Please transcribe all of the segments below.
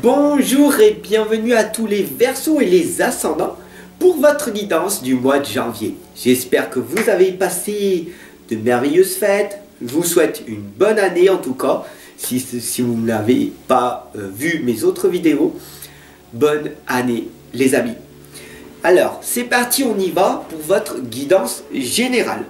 Bonjour et bienvenue à tous les Verseaux et les Ascendants pour votre guidance du mois de janvier. J'espère que vous avez passé de merveilleuses fêtes. Je vous souhaite une bonne année en tout cas. Si vous n'avez pas vu mes autres vidéos, bonne année les amis. Alors c'est parti, on y va pour votre guidance générale.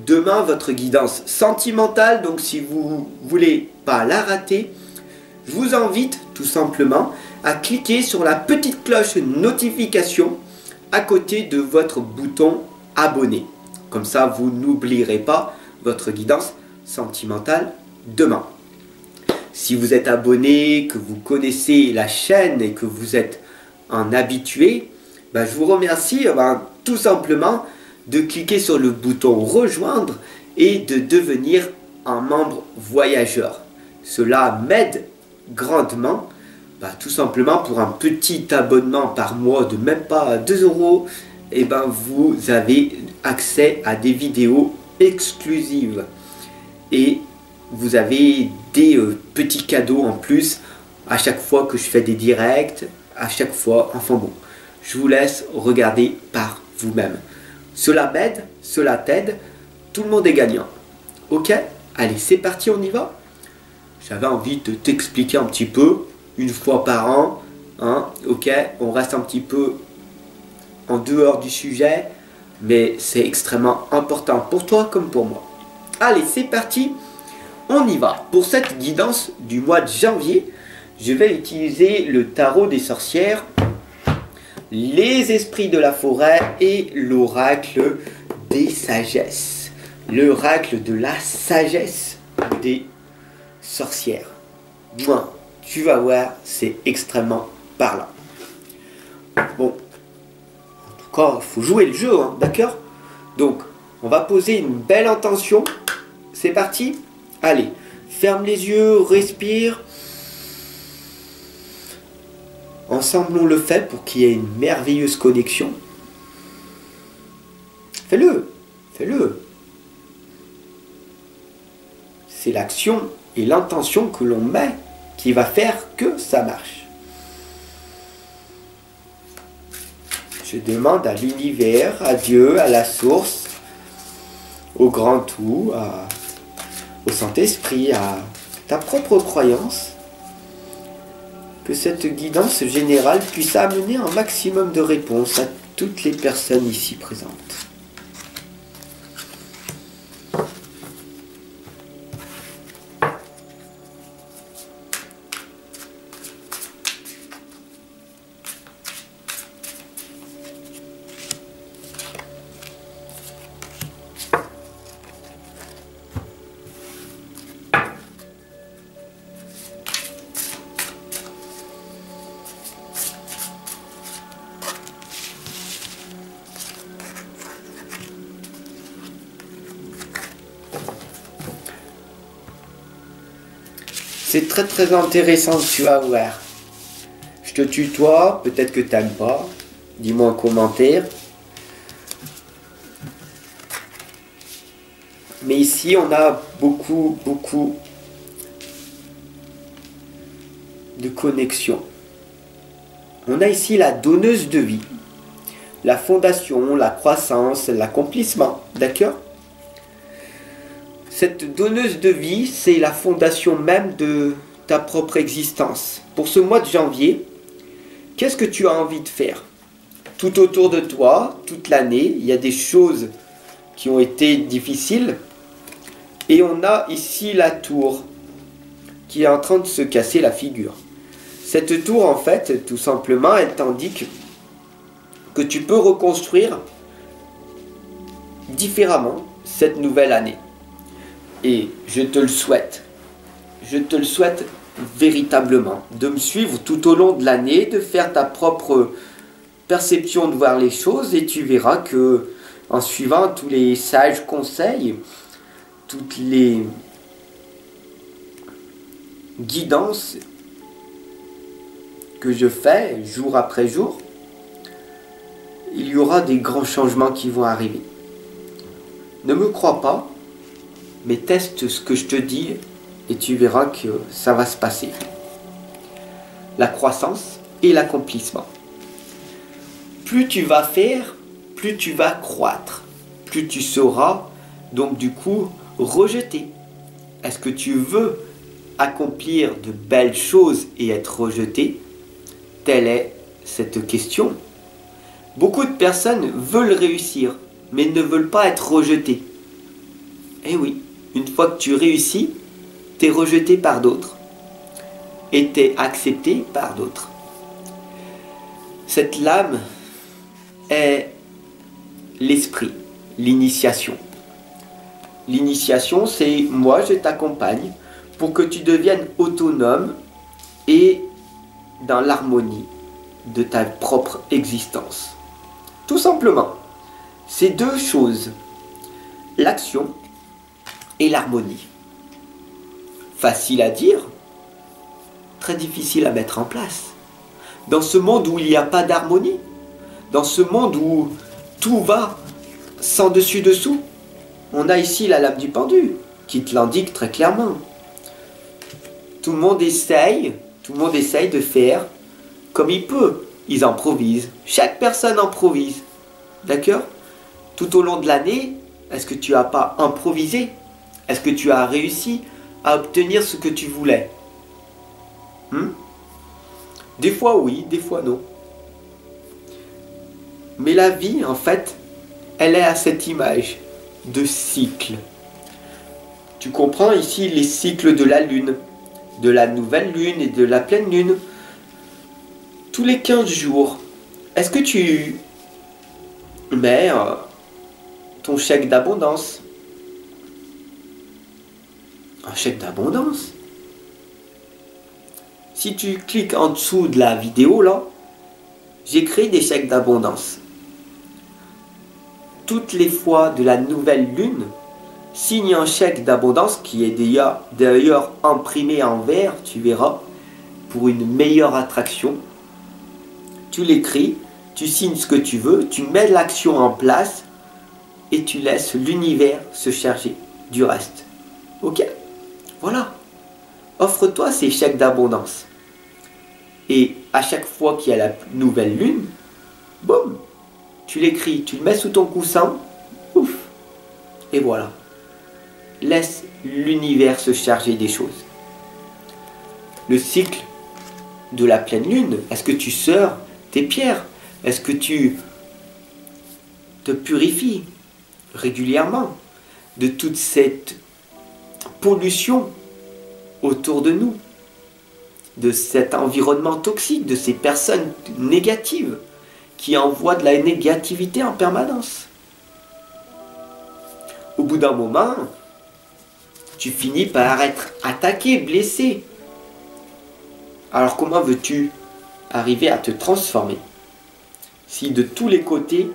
Demain votre guidance sentimentale, donc si vous voulez pas la rater, je vous invite tout simplement à cliquer sur la petite cloche notification à côté de votre bouton abonné. Comme ça, vous n'oublierez pas votre guidance sentimentale demain. Si vous êtes abonné, que vous connaissez la chaîne et que vous êtes un habitué, je vous remercie tout simplement de cliquer sur le bouton rejoindre et de devenir un membre voyageur. Cela m'aide grandement, tout simplement pour un petit abonnement par mois de même pas 2 €, et vous avez accès à des vidéos exclusives et vous avez des petits cadeaux en plus à chaque fois que je fais des directs, à chaque fois, enfin bon, je vous laisse regarder par vous-même. Cela m'aide, cela t'aide, tout le monde est gagnant. Ok, allez c'est parti, on y va. J'avais envie de t'expliquer un petit peu, une fois par an, ok, on reste un petit peu en dehors du sujet, mais c'est extrêmement important pour toi comme pour moi. Allez, c'est parti, on y va. Pour cette guidance du mois de janvier, je vais utiliser le tarot des sorcières, les esprits de la forêt et l'oracle des sagesses. L'oracle de la sagesse des sorcière. Moi, tu vas voir, c'est extrêmement parlant. Bon, en tout cas, il faut jouer le jeu, d'accord? Donc, on va poser une belle intention. C'est parti? Allez, ferme les yeux, respire. Ensemble, on le fait pour qu'il y ait une merveilleuse connexion. Fais-le, fais-le. C'est l'action et l'intention que l'on met qui va faire que ça marche. Je demande à l'univers, à Dieu, à la source, au grand tout, au Saint-Esprit, à ta propre croyance, que cette guidance générale puisse amener un maximum de réponses à toutes les personnes ici présentes. C'est très très intéressant, tu vas voir. Je te tutoie, peut-être que tu n'aimes pas. Dis-moi en commentaire. Mais ici, on a beaucoup de connexions. On a ici la donneuse de vie, la fondation, la croissance, l'accomplissement, d'accord? Cette donneuse de vie, c'est la fondation même de ta propre existence. Pour ce mois de janvier, qu'est-ce que tu as envie de faire? Tout autour de toi, toute l'année, il y a des choses qui ont été difficiles. Et on a ici la tour qui est en train de se casser la figure. Cette tour, en fait, tout simplement, elle t'indique que tu peux reconstruire différemment cette nouvelle année. Et je te le souhaite véritablement, de me suivre tout au long de l'année, de faire ta propre perception de voir les choses, et tu verras que en suivant tous les sages conseils, toutes les guidances que je fais jour après jour, il y aura des grands changements qui vont arriver. Ne me crois pas, mais teste ce que je te dis et tu verras que ça va se passer. la croissance et l'accomplissement. Plus tu vas faire, plus tu vas croître. Plus tu seras, donc du coup, rejeté. Est-ce que tu veux accomplir de belles choses et être rejeté? Telle est cette question. Beaucoup de personnes veulent réussir, mais ne veulent pas être rejetées. Eh oui, une fois que tu réussis, tu es rejeté par d'autres. Et tu es accepté par d'autres. Cette lame est l'esprit, l'initiation. L'initiation, c'est moi, je t'accompagne pour que tu deviennes autonome et dans l'harmonie de ta propre existence. Tout simplement, c'est deux choses, l'action et l'harmonie. Facile à dire, très difficile à mettre en place. Dans ce monde où il n'y a pas d'harmonie, dans ce monde où tout va sans dessus-dessous, on a ici la lame du pendu qui te l'indique très clairement. Tout le monde essaye de faire comme il peut. Ils improvisent. Chaque personne improvise. D'accord? Tout au long de l'année, est-ce que tu n'as pas improvisé? Est-ce que tu as réussi à obtenir ce que tu voulais? Des fois oui, des fois non. Mais la vie, en fait, elle est à cette image de cycle. Tu comprends ici les cycles de la lune, de la nouvelle lune et de la pleine lune. Tous les 15 jours, est-ce que tu mets ton chèque d'abondance? Un chèque d'abondance? Si tu cliques en dessous de la vidéo là, j'ai créé des chèques d'abondance. Toutes les fois de la nouvelle lune, signe un chèque d'abondance qui est d'ailleurs imprimé en vert, tu verras, pour une meilleure attraction. Tu l'écris, tu signes ce que tu veux, tu mets l'action en place et tu laisses l'univers se charger du reste. Ok? Voilà. Offre-toi ces chèques d'abondance. Et à chaque fois qu'il y a la nouvelle lune, boum, tu l'écris, tu le mets sous ton coussin, ouf, et voilà. Laisse l'univers se charger des choses. Le cycle de la pleine lune, est-ce que tu sors tes pierres? Est-ce que tu te purifies régulièrement de toute cette pollution autour de nous, de cet environnement toxique, de ces personnes négatives qui envoient de la négativité en permanence? Au bout d'un moment, tu finis par être attaqué, blessé. Alors comment veux-tu arriver à te transformer si de tous les côtés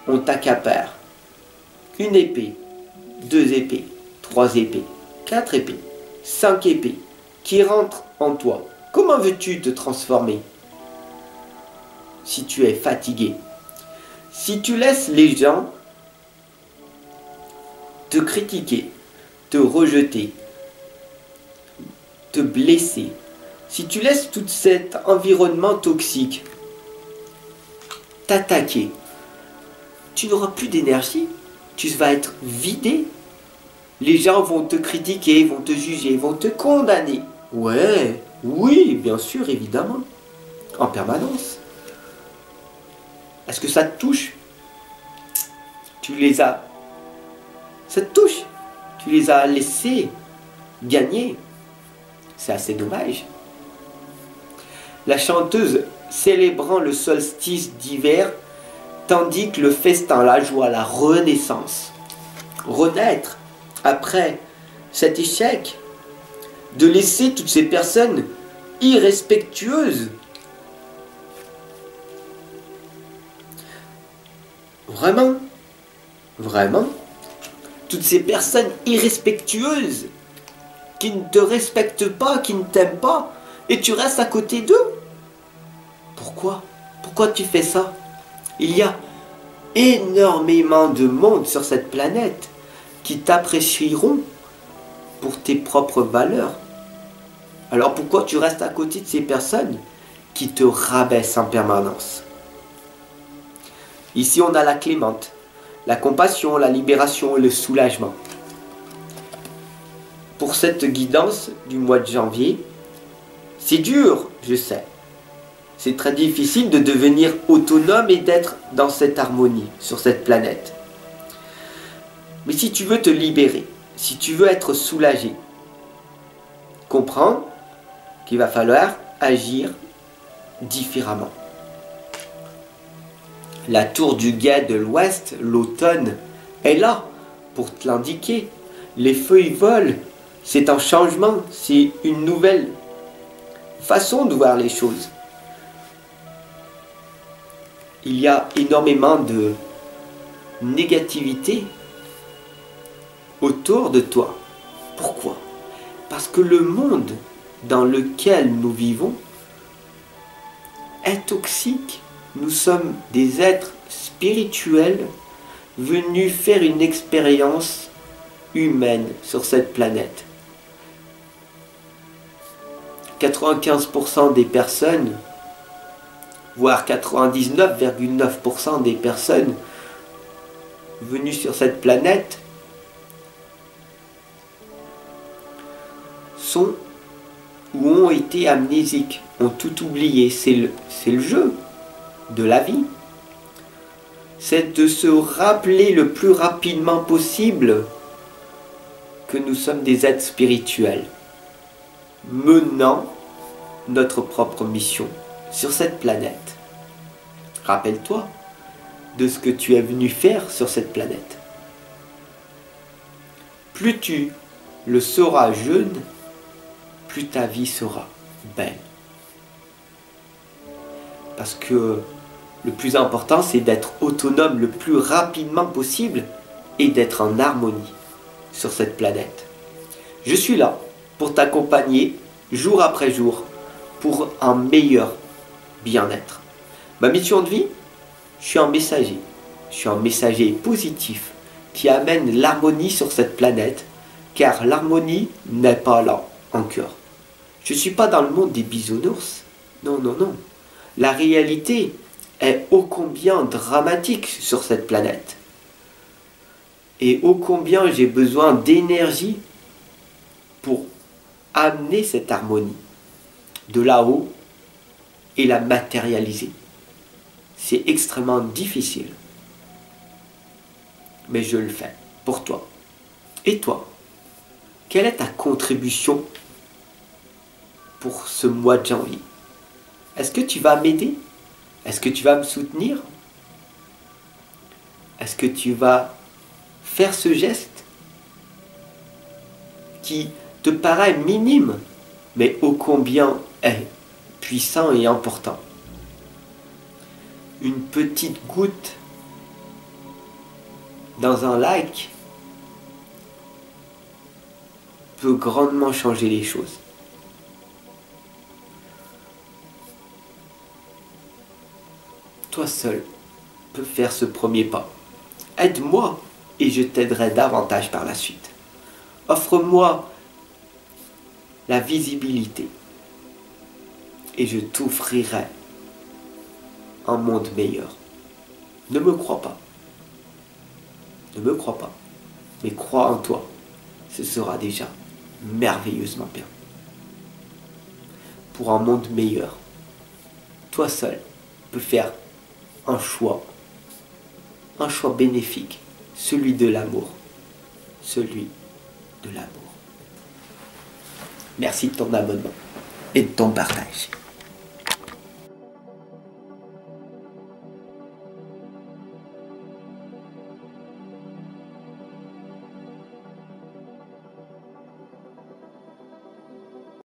on t'accapare? Une épée, 2 épées, 3 épées, 4 épées, 5 épées qui rentrent en toi. Comment veux-tu te transformer si tu es fatigué? Si tu laisses les gens te critiquer, te rejeter, te blesser, si tu laisses tout cet environnement toxique t'attaquer, tu n'auras plus d'énergie, tu vas être vidé. Les gens vont te critiquer, vont te juger, vont te condamner. Ouais, oui, bien sûr, évidemment, en permanence. Est-ce que ça te touche? Ça te touche. Tu les as laissés gagner. C'est assez dommage. La chanteuse célébrant le solstice d'hiver tandis que le festin, la joie, la renaissance. Renaître après cet échec, de laisser toutes ces personnes irrespectueuses. Vraiment, vraiment, toutes ces personnes irrespectueuses qui ne te respectent pas, qui ne t'aiment pas, et tu restes à côté d'eux. Pourquoi? Pourquoi tu fais ça? Il y a énormément de monde sur cette planète qui t'apprécieront pour tes propres valeurs. Alors pourquoi tu restes à côté de ces personnes qui te rabaisse en permanence. Ici, on a la clémente, la compassion, la libération et le soulagement. Pour cette guidance du mois de janvier, c'est dur, je sais. C'est très difficile de devenir autonome et d'être dans cette harmonie sur cette planète. Mais si tu veux te libérer, si tu veux être soulagé, comprends qu'il va falloir agir différemment. La tour du guet de l'ouest, l'automne, est là pour te l'indiquer. Les feuilles volent, c'est un changement, c'est une nouvelle façon de voir les choses. Il y a énormément de négativité autour de toi. Pourquoi? Parce que le monde dans lequel nous vivons est toxique. Nous sommes des êtres spirituels venus faire une expérience humaine sur cette planète. 95% des personnes, voire 99,9% des personnes venues sur cette planète sont ou ont été amnésiques, ont tout oublié. C'est le jeu de la vie. C'est de se rappeler le plus rapidement possible que nous sommes des êtres spirituels, menant notre propre mission sur cette planète. Rappelle-toi de ce que tu es venu faire sur cette planète. Plus tu le sauras jeune, plus ta vie sera belle. Parce que le plus important, c'est d'être autonome le plus rapidement possible et d'être en harmonie sur cette planète. Je suis là pour t'accompagner jour après jour pour un meilleur bien-être. Ma mission de vie, je suis un messager. Je suis un messager positif qui amène l'harmonie sur cette planète, car l'harmonie n'est pas là encore. Je ne suis pas dans le monde des bisounours. Non, non, non. La réalité est ô combien dramatique sur cette planète. Et ô combien j'ai besoin d'énergie pour amener cette harmonie de là-haut et la matérialiser. C'est extrêmement difficile. Mais je le fais pour toi. Et toi, quelle est ta contribution pour ce mois de janvier? Est-ce que tu vas m'aider? Est-ce que tu vas me soutenir? Est-ce que tu vas faire ce geste qui te paraît minime, mais ô combien est puissant et important? Une petite goutte dans un lac peut grandement changer les choses. Toi seul peux faire ce premier pas. Aide-moi et je t'aiderai davantage par la suite. Offre-moi la visibilité et je t'offrirai un monde meilleur. Ne me crois pas. Ne me crois pas. Mais crois en toi. Ce sera déjà merveilleusement bien. Pour un monde meilleur, toi seul peux faire un choix bénéfique, celui de l'amour, celui de l'amour. Merci de ton abonnement et de ton partage.